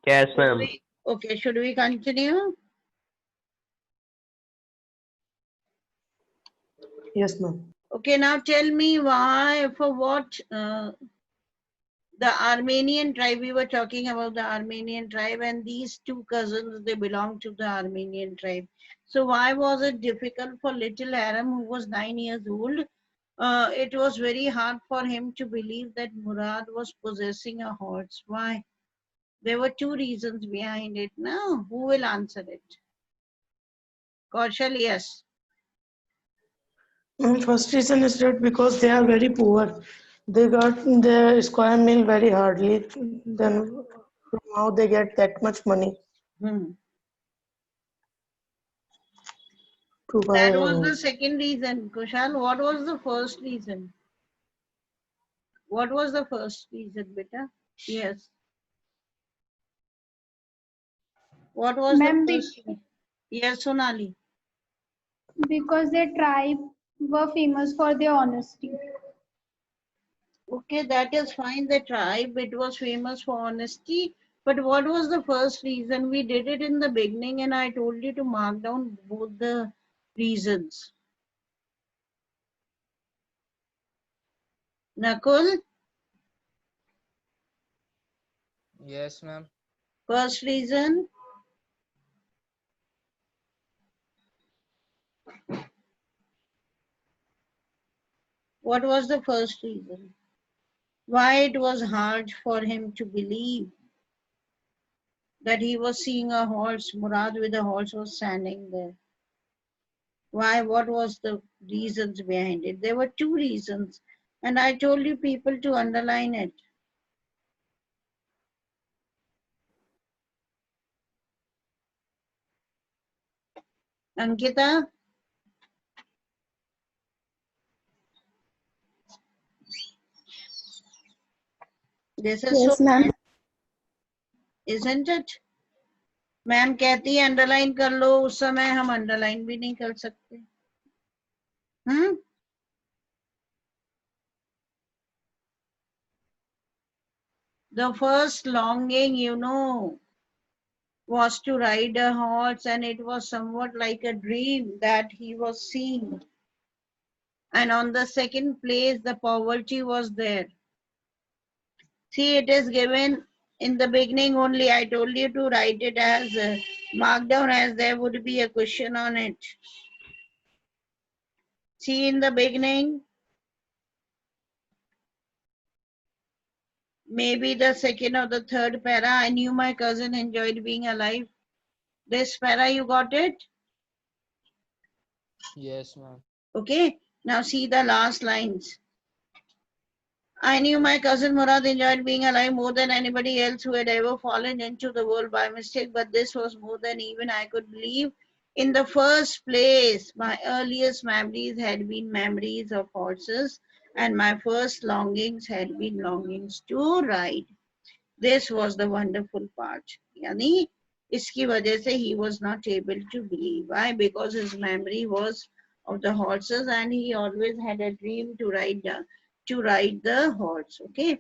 Yes, ma'am. Okay, should we continue? Yes, ma'am. Okay, now tell me why, for what the Armenian tribe, we were talking about the Armenian tribe, and these two cousins, they belong to the Armenian tribe. So why was it difficult for little Aram, who was 9 years old? It was very hard for him to believe that Murad was possessing a horse. Why? There were two reasons behind it. Now, who will answer it? Kaushal, yes. First reason is that because they are very poor, they got the square meal very hardly. Then now they get that much money Hmm. to buy That a was the horse. second reason. Kushal, what was the first reason? What was the first reason, beta? Yes. What was the Ma'am, first reason? Yes, Sonali. because their tribe were famous for their honesty. Okay, that is fine. The tribe, it was famous for honesty. But what was the first reason? We did it in the beginning, and I told you to mark down both the reasons. Nakul, Yes, ma'am. first reason. What was the first reason? Why it was hard for him to believe that he was seeing a horse, Murad with a horse was standing there. Why? What was the reasons behind it? There were two reasons, and I told you people to underline it. Ankita, this is so Yes, ma'am. bad, isn't it? Ma'am कहती है underline कर लो, उस समय हम underline भी नहीं कर सकते. The first longing, was to ride a horse, and it was somewhat like a dream that he was seeing. And on the second place, the poverty was there. See, it is given in the beginning only. I told you to write it as marked down as there would be a question on it. See, in the beginning, maybe the second or the third para, I knew my cousin enjoyed being alive. This para, you got it? Yes, ma'am. Okay. Now see the last lines. I knew my cousin Murad enjoyed being alive more than anybody else who had ever fallen into the world by mistake, but this was more than even I could believe. In the first place, my earliest memories had been memories of horses, and my first longings had been longings to ride. This was the wonderful part. Yani, iski wajah se he was not able to believe. Why? Because his memory was of the horses, and he always had a dream to ride the horse. Okay.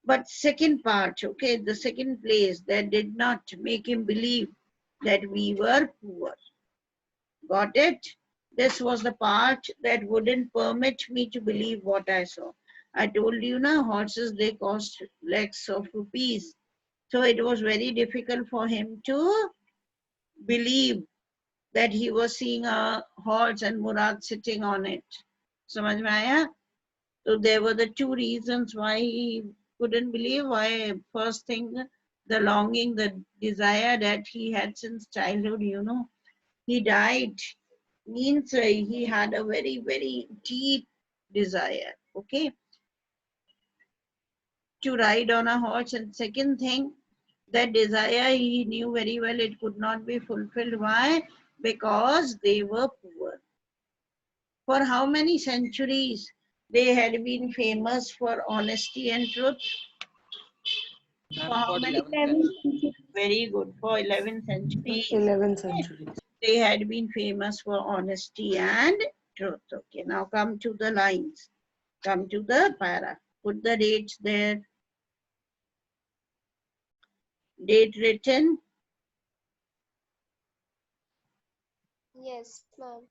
But second part, okay, the second place that did not make him believe that we were poor. Got it? This was the part that wouldn't permit me to believe what I saw. I told you now, horses, they cost lakhs of rupees. So it was very difficult for him to believe that he was seeing a horse and Murad sitting on it. समझ में आया? So there were the two reasons why he couldn't believe. Why? First thing, the longing, the desire that he had since childhood, he died. Means he had a very, very deep desire, okay, to ride on a horse. And second thing, that desire he knew very well it could not be fulfilled. Why? Because they were poor. For how many centuries they had been famous for honesty and truth? For Ma'am, how for many? 11th century. 11th. Very good. For 11th centuries. 11th century. They had been famous for honesty and truth. Okay, now come to the lines. Come to the para. Put the dates there. Date written? Yes, ma'am.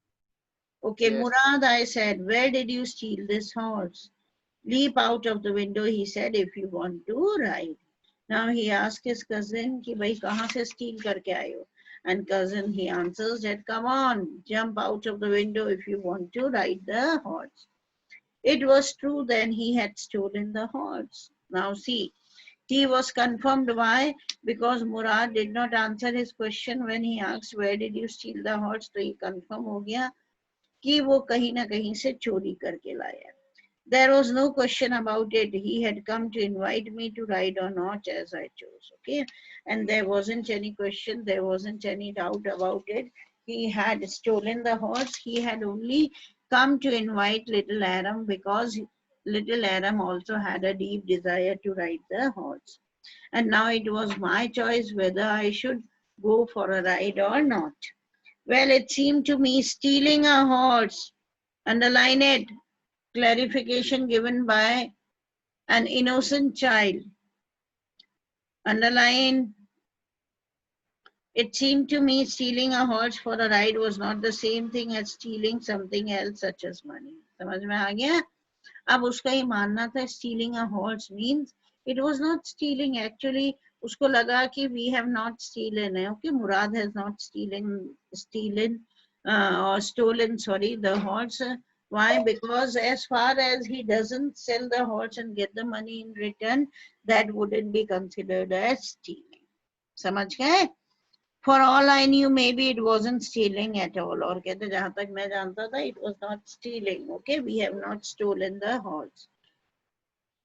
Okay, Yes. Murad, I said, where did you steal this horse? Leap out of the window, he said, if you want to ride. Now he asked his cousin, कि भाई कहाँ से steal करके आए हो? And cousin, he answers that, come on, jump out of the window if you want to ride the horse. It was true then he had stolen the horse. Now see, he was confirmed. Why? Because Murad did not answer his question when he asked, where did you steal the horse? तो he confirm हो गया कि वो कहीं ना कहीं से चोरी करके लाया. There was no question about it. He had come to invite me to ride or not as I chose. Okay. And there wasn't any question. There wasn't any doubt about it. He had stolen the horse. He had only come to invite little Aram because little Aram also had a deep desire to ride the horse. And now it was my choice whether I should go for a ride or not. Well, it seemed to me stealing a horse, underline it, clarification given by an innocent child. Underline, it seemed to me stealing a horse for a ride was not the same thing as stealing something else such as money. समझ में आ गया? अब उसका ये मानना था stealing a horse means it was not stealing actually. उसको लगा कि we have not stolen है. Okay, Murad has not stolen or stolen, sorry, the horse. Why? Because as far as he doesn't sell the horse and get the money in return, that wouldn't be considered as stealing. समझ गए? For all I knew, maybe it wasn't stealing at all. और कहते जहाँ तक मैं जानता था, it was not stealing. Okay, we have not stolen the horse.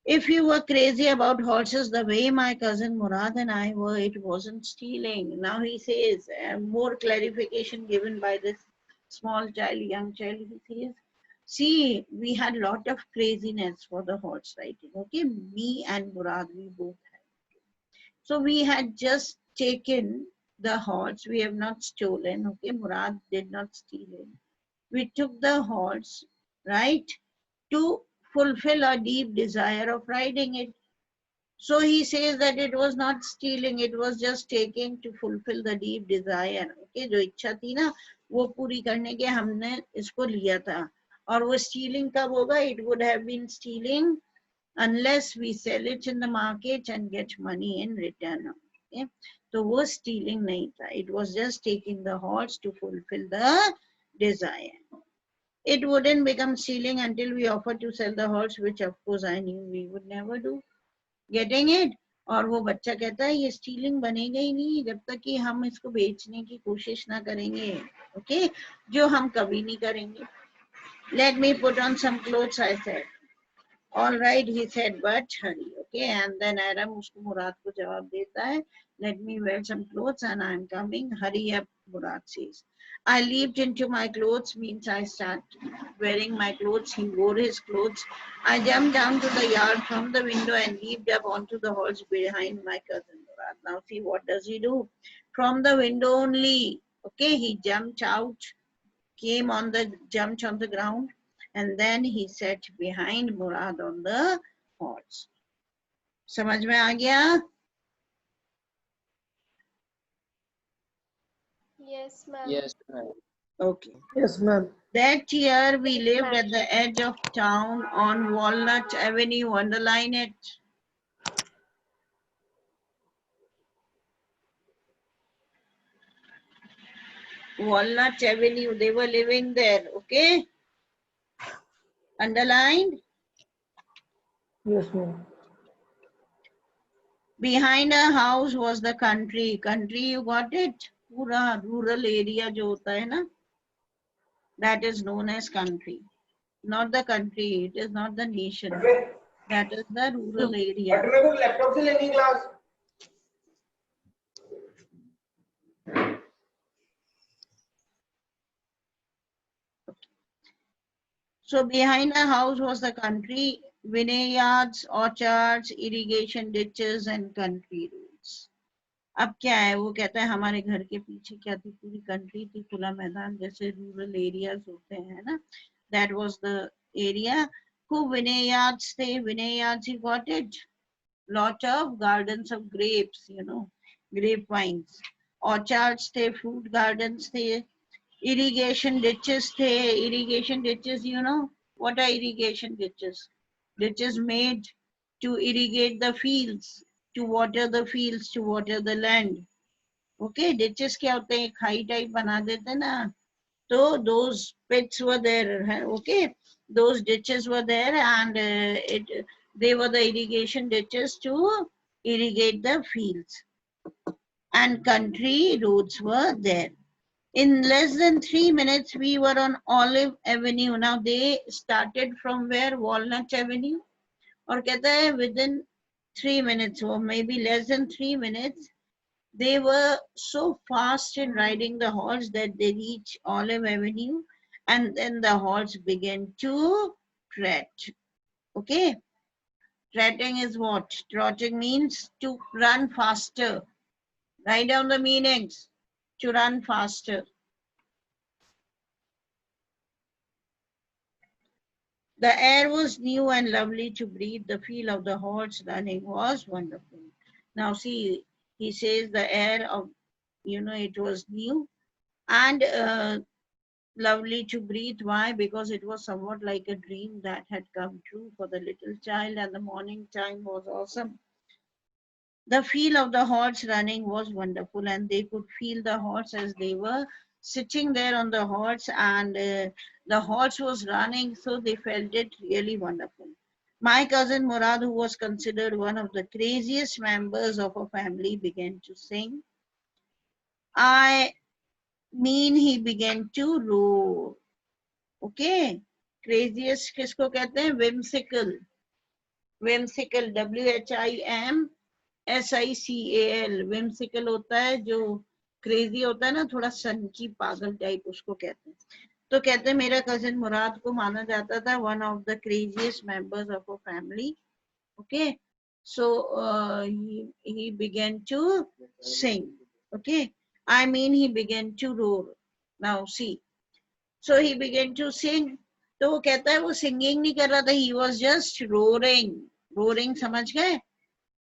If you were crazy about horses the way my cousin Murad and I were, it wasn't stealing. Now he says, more clarification given by this small child, young child. He says, see, we had a lot of craziness for the horse riding. Okay, me and Murad, we both had. So we had just taken the horse. We have not stolen. Okay, Murad did not steal it. We took the horse, right, to fulfill our deep desire of riding it. So he says that it was not stealing, it was just taking to fulfill the deep desire. Okay, जो इच्छा थी ना वो पूरी करने के हमने इसको लिया था. और वो stealing कब होगा? It would have been stealing unless we sell it in the market and get money in return. Okay, तो वो stealing नहीं था. It was just taking the horse to fulfill the desire. It wouldn't become stealing until we offered to sell the horse, which of course I knew we would never do. Getting it? और वो बच्चा कहता है ये stealing बनेगा ही नहीं जब तक कि हम इसको बेचने की कोशिश ना करेंगे. ओके, जो हम कभी नहीं करेंगे. Let me put on some clothes, I said. All right, he said, but hurry. Okay, and then Aram उसको मुराद को जवाब देता है, let me wear some clothes and I'm coming. Hurry up, Murad says. I leaped into my clothes means I start wearing my clothes. He wore his clothes. I jumped down to the yard from the window and leaped up onto the horse behind my cousin Murad. Now see, what does he do? From the window only. Okay, he jumped out, jumped on the ground, and then he sat behind Murad on the horse. समझ में आ गया? Yes, ma'am. Yes, ma'am. Okay. Yes, ma'am. That year we lived at the edge of town on Walnut Avenue. Underline it. Walnut Avenue. They were living there. Okay. Underlined. Yes, ma'am. Behind our house was the country. Country, you got it? पूरा rural area जो होता है ना, that is known as country. Not the country. It is not the nation. That is the rural area. So behind the house was the country, vineyards, orchards, irrigation ditches and country roads. अब क्या है? वो कहता है हमारे घर के पीछे क्या थी? पूरी country थी, खुला मैदान जैसे rural areas होते हैं ना. That was the area. खूब vineyards थे. Vineyards, you got it? Lot of gardens of grapes, you know. grapevines. Orchards थे, fruit gardens थे, irrigation ditches थे. Irrigation ditches, you know what are irrigation ditches? Ditches made to irrigate the fields, to water the fields, to water the land. Okay, ditches क्या होते हैं, खाई type बना देते हैं ना, so those pits were there. Okay, those ditches were there, and they were the irrigation ditches to irrigate the fields, and country roads were there. In less than 3 minutes, we were on Olive Avenue. Now they started from where? Walnut Avenue. और कहता है within 3 minutes, or maybe less than 3 minutes, they were so fast in riding the horse that they reached Olive Avenue, and then the horse began to trot. Okay, trotting is what? Trotting means to run faster. Write down the meanings. To run faster. The air was new and lovely to breathe. The feel of the horse running was wonderful. Now see, he says the air of, it was new and lovely to breathe. Why? Because it was somewhat like a dream that had come true for the little child, and the morning time was awesome. The feel of the horse running was wonderful, and they could feel the horse as they were sitting there on the horse, and the horse was running, so they felt it really wonderful. My cousin Murad, who was considered one of the craziest members of a family, began to sing. I mean, he began to roar. Okay, craziest किसको कहते हैं? Whimsical. Whimsical, WHIMSICAL. Whimsical होता है जो crazy होता है ना, थोड़ा सनकी पागल टाइप, उसको कहते हैं. तो कहते हैं मेरा cousin मुराद को माना जाता था one of the craziest members of a family. Okay, so he began to sing. Okay, I mean he began to roar. Now see. So he began to sing. तो वो कहता है वो सिंगिंग नहीं कर रहा था, he was just roaring. Roaring समझ गए?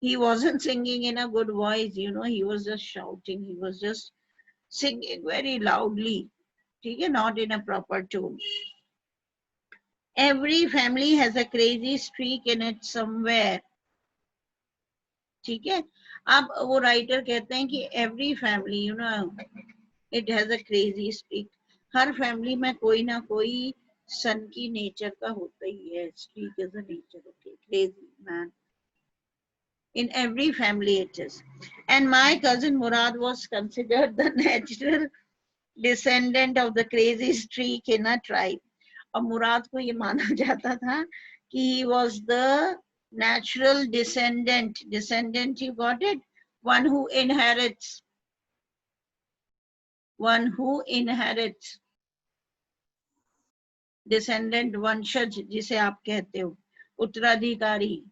He wasn't singing in a good voice, he was just shouting, he was just singing very loudly. ठीक है, not in a proper tone. Every family has a crazy streak in it somewhere. ठीक है, अब वो writer कहते हैं कि every family, it has a crazy streak. Her family में कोई ना कोई सन की नेचर का होता ही है. Streak is a nature, okay, crazy man. In every family it is. And my cousin Murad was considered the natural descendant of the crazy streak in a tribe. और मुराद को ये माना जाता था कि he was the natural descendant. Descendant, you got it? One who inherits. One who inherits. Descendant, वंशज जिसे आप कहते हो, उत्तराधिकारी.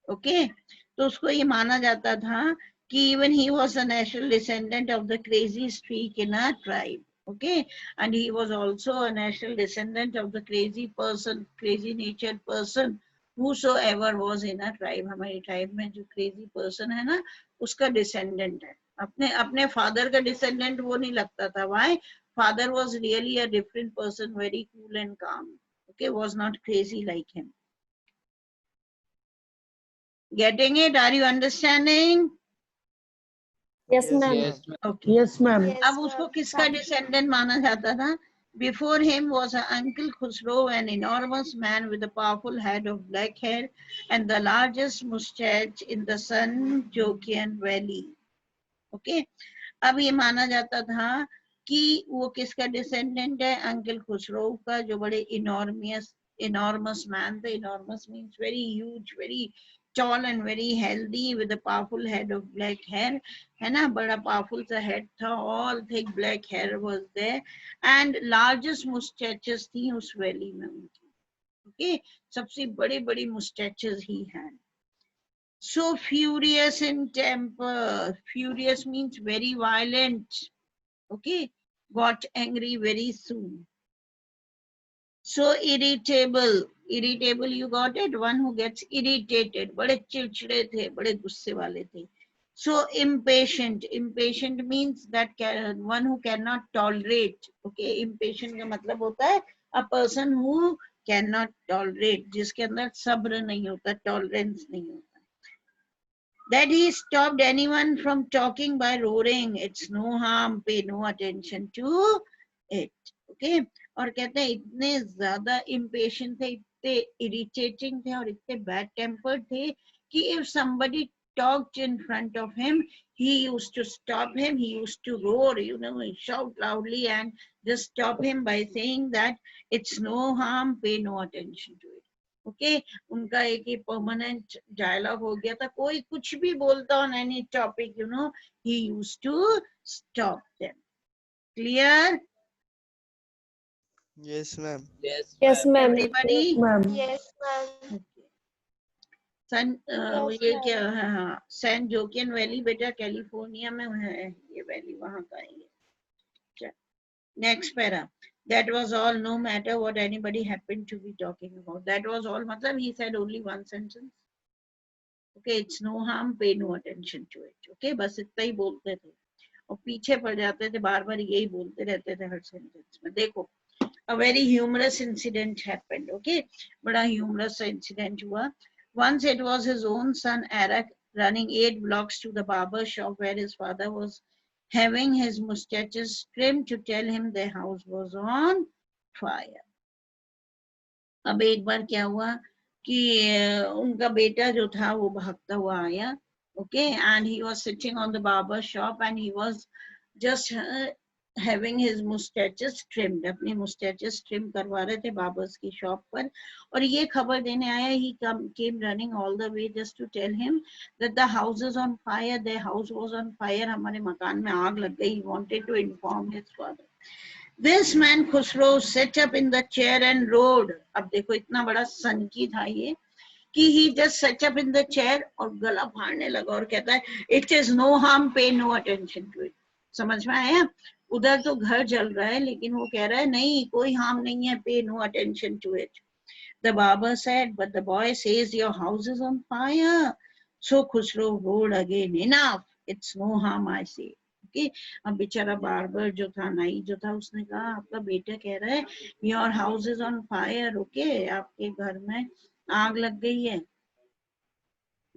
Okay, तो उसको ये माना जाता था कि even he was a natural descendant of the crazy streak in a tribe. Okay, and he was also a natural descendant of the crazy person, crazy natured person, whosoever was in a tribe. हमारी tribe में जो crazy person है ना, उसका descendant है. अपने father का descendant वो नहीं लगता था. Why? Father was really a different person, very cool and calm. Okay, was not crazy like him. Getting it? Are you understanding? Yes, ma'am. Yes, ma'am. Okay. Yes, ma'am. अब उसको किसका descendant माना जाता था? Before him was an Uncle Khusro, an enormous man with a powerful head of black hair and the largest mustache in the Sun-Jokian Valley. Okay. अब ये माना जाता था कि वो किसका descendant है? Uncle Khusro का, जो बड़े enormous man थे. Enormous means very huge, very tall and very healthy with a powerful head of black hair. है ना, बड़ा powerful सा head था, all thick black hair was there, and largest mustaches थी उस valley में उनकी. Okay, सबसे बड़ी mustaches he had. So furious in temper. Furious means very violent. Okay, got angry very soon. So irritable. Irritable, you got it? One who gets irritated. बड़े चिड़चिड़े थे, बड़े गुस्से वाले थे. So impatient means that one who cannot tolerate. Okay, impatient का मतलब होता है a person who cannot tolerate, जिसके अंदर सब्र नहीं होता, tolerance नहीं होता. That he stopped anyone from talking by roaring. It's no harm, pay no attention to it. Okay, और कहते हैं इतने ज्यादा impatient थे, इतने irritating थे और इतने bad tempered थे कि if somebody talked in front of him, he used to stop him, he used to roar, shout loudly and just stop him by saying that it's no harm, pay no attention to it. Okay उनका एक ही permanent dialogue हो गया था, कोई कुछ भी बोलता on any topic, he used to stop them. Clear? Yes, ma'am. Yes, ma'am. Everybody? Ma'am. Yes, ma'am. सन Yes, ये ma'am. क्या है? हाँ, सैन जोकियन वैली बेटा कैलिफोर्निया में है, ये वैली वहां का है ये. Next para. That was all, no matter what anybody happened to be talking about. That was all. Matlab he said only one sentence. Okay, it's no harm, pay no attention to it. Okay, बस इतना ही बोलते थे और पीछे पड़ जाते थे, बार बार यही बोलते रहते थे हर सेंटेंस में. देखो, a very humorous incident happened. Okay, बड़ा humorous incident हुआ. Once it was his own son Eric running 8 blocks to the barber shop where his father was having his mustaches trimmed to tell him their house was on fire. अब एक बार क्या हुआ कि उनका बेटा जो था वो भागता हुआ आया. Okay, and he was sitting on the barber shop and he was just having his mustaches trimmed. अपने mustaches trim करवा रहे थे barbers की shop पर, और ये खबर देने आया. He came running all the way just to tell him that the house is on fire. Their house was on fire. हमारे मकान में आग लग गई. He wanted to inform his father. This man Khusro sat up in the chair and roared. अब देखो इतना बड़ा सन की था ये कि he just sat up in the chair और गला फाड़ने लगा और कहता है it is no harm, pay no attention to it. समझ में आया? उधर तो घर जल रहा है लेकिन वो कह रहा है नहीं, कोई हार्म नहीं है, pay no attention to it. The barber said, but the boy says your house is on fire. So Khusro roared again, enough, it's no harm, I say. Okay, अब बेचारा बार्बर जो था, नाई जो था, उसने कहा आपका बेटा कह रहा है your house is on fire. Okay, आपके घर में आग लग गई है,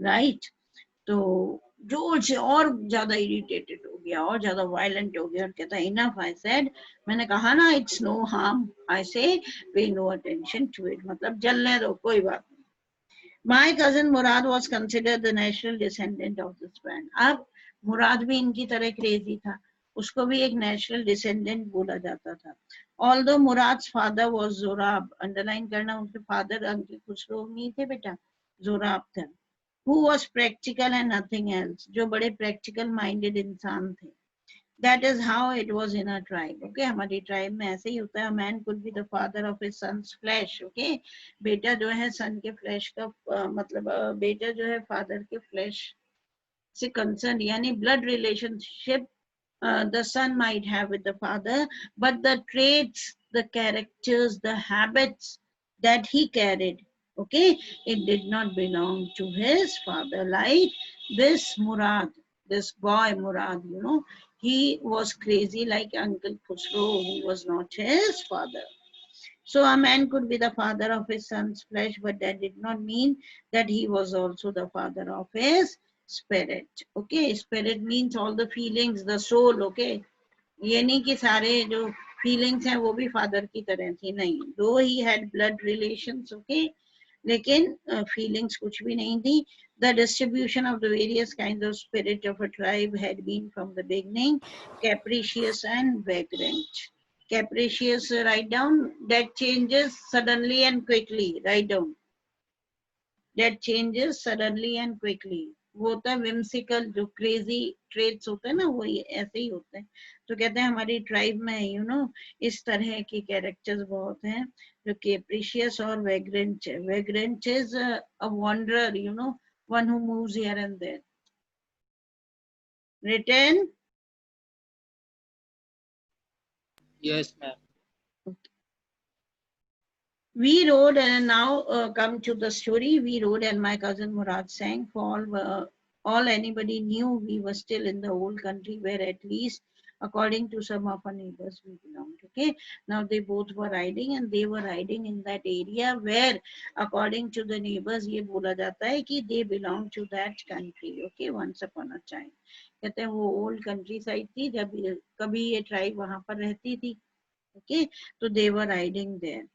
राइट? तो जोर से और ज्यादा इरिटेटेड हो गया और ज्यादा वायलेंट हो गया और कहता है इनफ, आई सेड, मैंने कहा ना इट्स नो हार्म, आई से पे नो अटेंशन टू इट, मतलब जलने दो, कोई बात नहीं. My cousin Murad was considered the natural descendant of this man. अब मुराद भी इनकी तरह क्रेजी था, उसको भी एक नेचुरल डिसेंडेंट बोला जाता था. Although Murad's father was जोराब, underline करना, उनके फादर अंकिल खुसरो नहीं थे बेटा, जोराब थे. Who was practical and nothing else, जो बड़े practical minded इंसान थे. That is how it was in our tribe. Okay, हमारी tribe में ऐसे ही होता है. A man could be the father of his son's flesh. Okay, बेटा जो है son के flesh का मतलब बेटा जो है father के flesh से concerned, यानी blood relationship the son might have with the father, but the traits, the characters, the habits that he carried, okay, it did not belong to his father. Like this Murad, this boy Murad, he was crazy like Uncle Khusro, who was not his father. So a man could be the father of his son's flesh, but that did not mean that he was also the father of his spirit. Okay, spirit means all the feelings, the soul. Okay, ये नहीं कि सारे जो feelings हैं वो भी father की तरह थी, नहीं. Though he had blood relations, okay, लेकिन feelings कुछ भी नहीं थी. The distribution of the various kinds of spirit of a tribe had been from the beginning capricious and vagrant. Capricious, write down, that changes suddenly and quickly, write down. That changes suddenly and quickly. वो होता है whimsical, जो crazy traits होते हैं ना, वो ऐसे ही होते हैं. तो कहते हैं हमारी tribe में इस तरह के characters बहुत हैं जो capricious और vagrant है. Vagrant is a wanderer, one who moves here and there. Written? Yes, ma'am. We rode, and now come to the story. We rode and my cousin Murad sang. For all anybody knew, we were still in the old country where at least according to some of our neighbors we belonged. Okay, now they both were riding and they were riding in that area where according to the neighbors ये बोला जाता है कि they belong to that country. Okay, once upon a time. कहते हैं वो old country side थी जब कभी ये tribe वहां पर रहती थी. Okay, so they were riding there.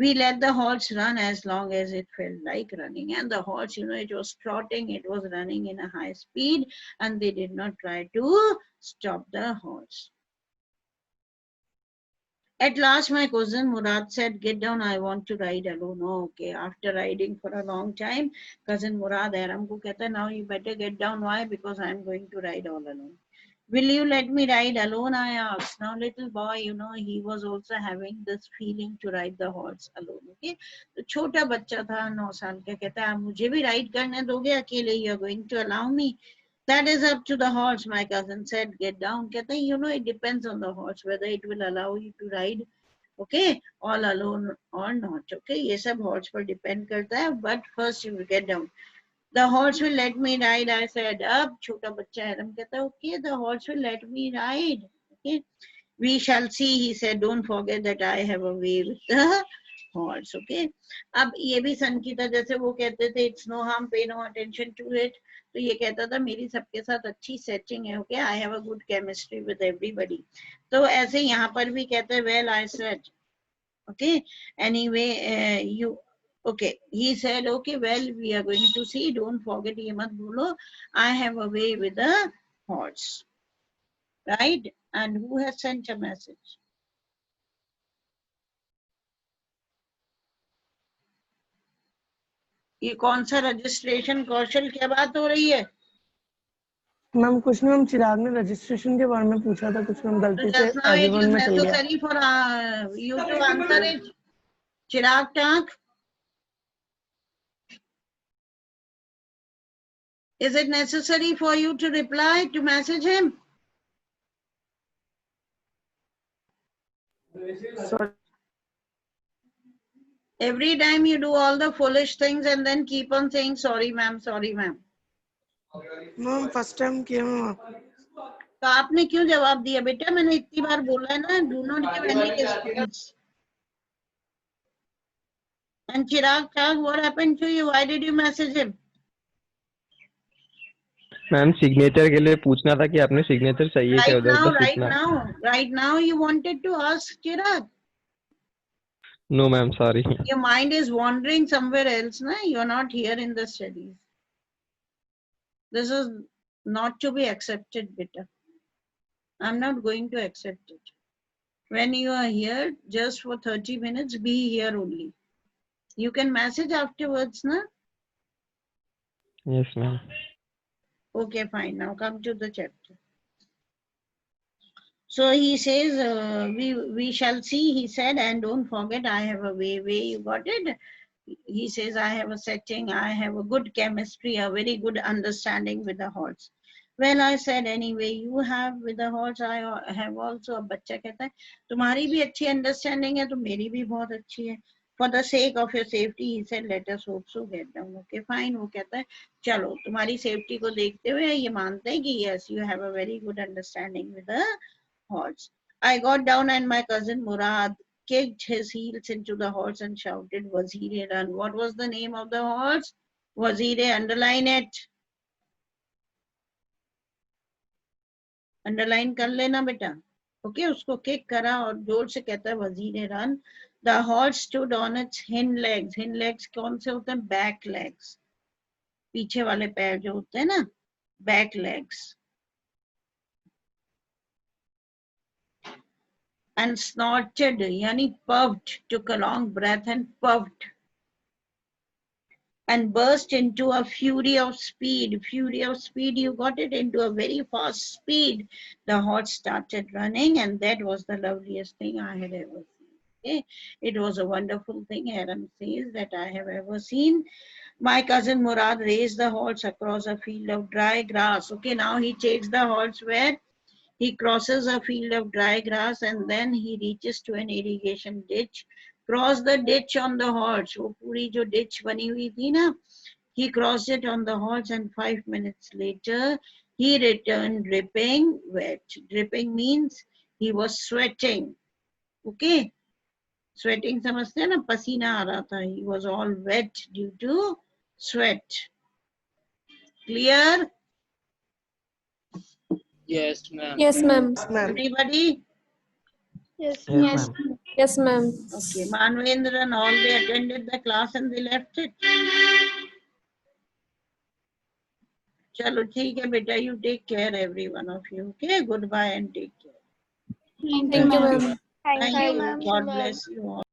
We let the horse run as long as it felt like running, and the horse, it was trotting, it was running in a high speed, and they did not try to stop the horse. At last my cousin Murad said, get down, I want to ride alone. Oh, okay, after riding for a long time, cousin Murad Aram ko kehta, now you better get down. Why? Because I am going to ride all alone. Will you let me ride alone? I asked. Now little boy, he was also having this feeling to ride the horse alone. Okay, तो छोटा बच्चा था 9 साल का, कहता है मुझे भी राइड करने दोगे अकेले? You are going to allow me? That is up to the horse. My cousin said, get down. कहता है it depends on the horse whether it will allow you to ride, okay, all alone or not. Okay, ये सब horse पर depend करता है, but first you will get down. The horse will let me ride. I said, up. छोटा बच्चा है, हम कहता है, okay, the horse will let me ride. Okay, we shall see. He said, don't forget that I have a way with the horse. Okay, अब ये भी सन की था, जैसे वो कहते थे, it's no harm, pay no attention to it. तो ये कहता था मेरी सबके साथ अच्छी सेटिंग है. Okay, I have a good chemistry with everybody. तो ऐसे यहाँ पर भी कहते हैं, well, I said, okay, anyway, okay, he said, okay, well, we are going to see, don't forget, ye mat bolo, I have a way with the horse, right? And who has sent a message? ये कौन सा registration कौशल, क्या बात हो रही है? Ma'am कुछ नहीं, मैम चिराग ने रजिस्ट्रेशन के बारे में पूछा था, कुछ मैम गलती से Just now it everyone is में चल गया. necessary for you to answer it. Chirag Tak, is it necessary for you to reply, to message him? Sorry. Every time you do all the foolish things and then keep on saying sorry ma'am, sorry ma'am. Ma'am first time किया ma'am. तो आपने क्यों जवाब दिया बेटा? मैंने इतनी बार बोला है ना, do not give any response. And Chirag Tak, what happened to you? Why did you message him? Ma'am signature के लिए पूछना था कि आपने सिग्नेचर चाहिए क्या उधर? Right now you wanted to ask Chirag. No ma'am sorry. Your mind is wandering somewhere else, na? You are not here in the studies. This is not to be accepted, beta. I'm not going to accept it. When you are here just for 30 minutes, be here only. You can message afterwards, na? Yes ma'am. Okay, fine. Now come to the chapter. So he says, we shall see, he said, and don't forget, I have a way, you got it? He says, I have a setting, I have a good chemistry, a very good understanding with the horse. Well, I said, anyway, you have with the horse, I have also. A बच्चा कहता है, तुम्हारी भी अच्छी understanding है, तो मेरी भी बहुत अच्छी है. For the sake of your safety, he said, let us hope so, get down. Okay, fine. वो कहता है, चलो, तुम्हारी safety को देखते हुए ये मानते हैं कि yes, you have a very good understanding with the horse. I got down and my cousin Murad kicked his heels into the horse and shouted, Wazire run. What was the name of the horse? Wazire, underline it. Underline कर लेना बेटा. Okay, उसको kick करा और जोर से कहता है Wazire run. The horse stood on its hind legs. Hind legs कौन से होते हैं? Back legs. पीछे वाले पैर जो होते हैं ना, back legs. And snorted, yani puffed, took a long breath and puffed, and burst into a fury of speed. Fury of speed, you got it, into a very fast speed. The horse started running, and that was the loveliest thing I had ever seen. Okay? It was a wonderful thing, Aram says, that I have ever seen. My cousin Murad raced the horse across a field of dry grass. Okay, now he takes the horse where? He crosses a field of dry grass and then he reaches to an irrigation ditch. Cross the ditch on the horse. वो पूरी जो ditch बनी हुई थी ना, He crossed it on the horse, and 5 minutes later, he returned dripping wet. Dripping means he was sweating. Okay? Sweating समझते हैं ना, पसीना आ रहा था. He was all wet due to sweat. Clear? Yes, ma'am. Yes, ma'am. Ma'am. Everybody? Yes. Yes, ma'am. Yes, ma'am. Okay. Manvendra and all, they attended the class and they left it. चलो ठीक है बेटा, you take care every one of you. Okay, goodbye and take care. Thank Thank you, ma'am. ma'am. Thank you. ma'am. God bless you all.